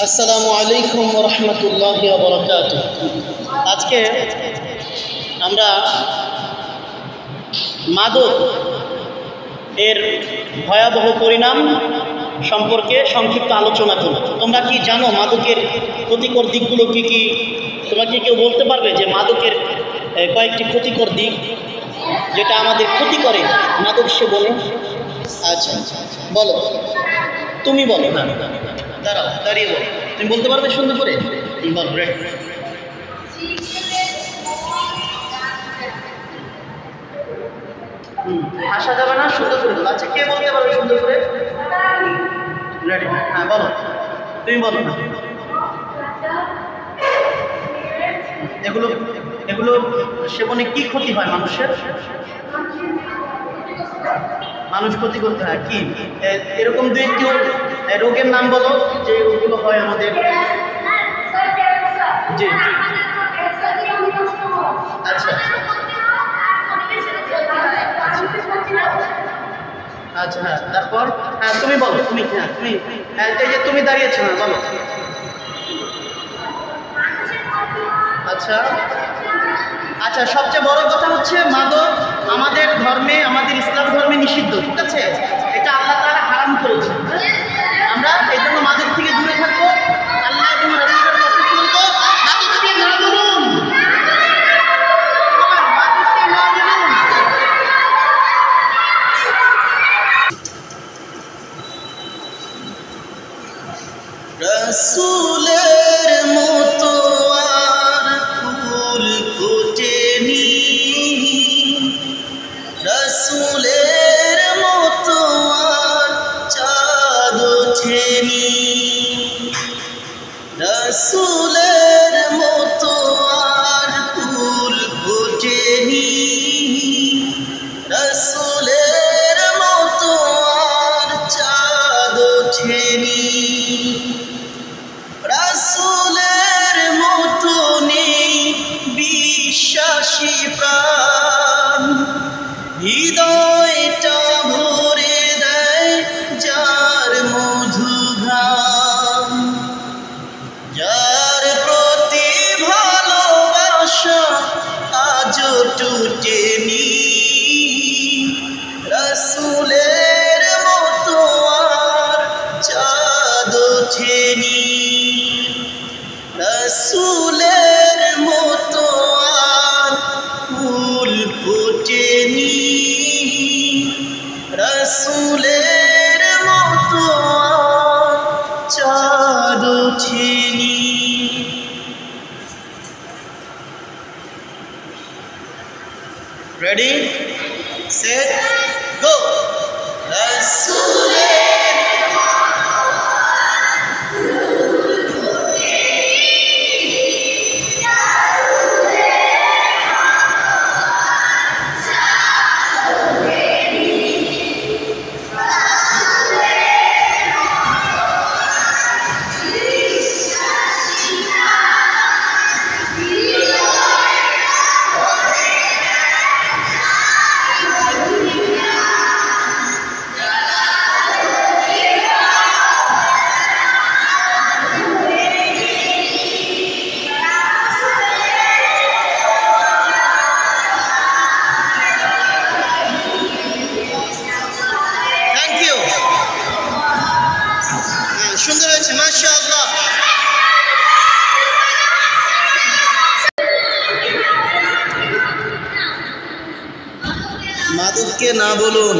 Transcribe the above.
আসসালামু আলাইকুম ওয়া রাহমাতুল্লাহি ওয়া বারাকাতুহু। আজকে আমরা মাদক এর ভয়াবহ পরিণাম সম্পর্কে সংক্ষিপ্ত আলোচনা করব। তোমরা কি জানো মাদকের ক্ষতিকর দিকগুলো কি কি? তোমরা কি কেউ বলতে পারবে যে মাদকের কয়েকটি ক্ষতিকর দিক যেটা আমাদের ক্ষতি করে মাদক সেবনে? আচ্ছা বলো, তুমি বলো। না দাঁড়াও, দাঁড়িয়ে বলো। তুমি বলতে পারবে সুন্দর করে? বল। আসা যাবে না, সুন্দর করে বলো। আচ্ছা, কে বলতে পারবে সুন্দর করে? রেডি? হ্যাঁ বলো, তুমি বলো না। এগুলো এগুলো সেবনে কি ক্ষতি হয় মানুষের? মানুষ ক্ষতি করতে হয় কি? এরকম দু একটি রোগের নাম বলো যে ওগুলো হয় আমাদের। জি জি। আচ্ছা আচ্ছা, হ্যাঁ তারপর? হ্যাঁ তুমি বলো, তুমি এই যে তুমি দাঁড়িয়েছো না, বলো। আচ্ছা আচ্ছা, সবচেয়ে বড় কথা হচ্ছে মাদক আমাদের ধর্মে, আমাদের ইসলাম ধর্মে নিষিদ্ধ, ঠিক আছে? এটা আল্লাহ তাআলা হারাম করেছে। আমরা এই জন্য মাদক থেকে দূরে থাকবো, আল্লাহ এবং রাসূলের কথা শুনবো। মাদককে না বলুন, মাদককে না বলুন। রাসূলের মতো আর ফুল ফোটেনি, রাসূলের মতো আর চাঁদ ওঠেনি, রাসূলের মতো আর ফুল ফোটেনি, রাসূলের মতো আর চাঁদ ওঠেনি, রাসূলের মতো নেই বিশ্বাসী প্রাণ, হৃদয়টা ভরে দেয় যার মধুঘ্রাণ, যার প্রতি ভালোবাসা আজও টুটেনি, রাসূলের মতো আর চাঁদ ওঠেনি, রাসূলের মতো আর ফুল ফোটেনি, রাসূলের মতো আর চাঁদ ওঠেনি। Ready set go. রাসূলের সুন্দর হয়েছে, মাশাআল্লাহ। মাদককে না বলুন।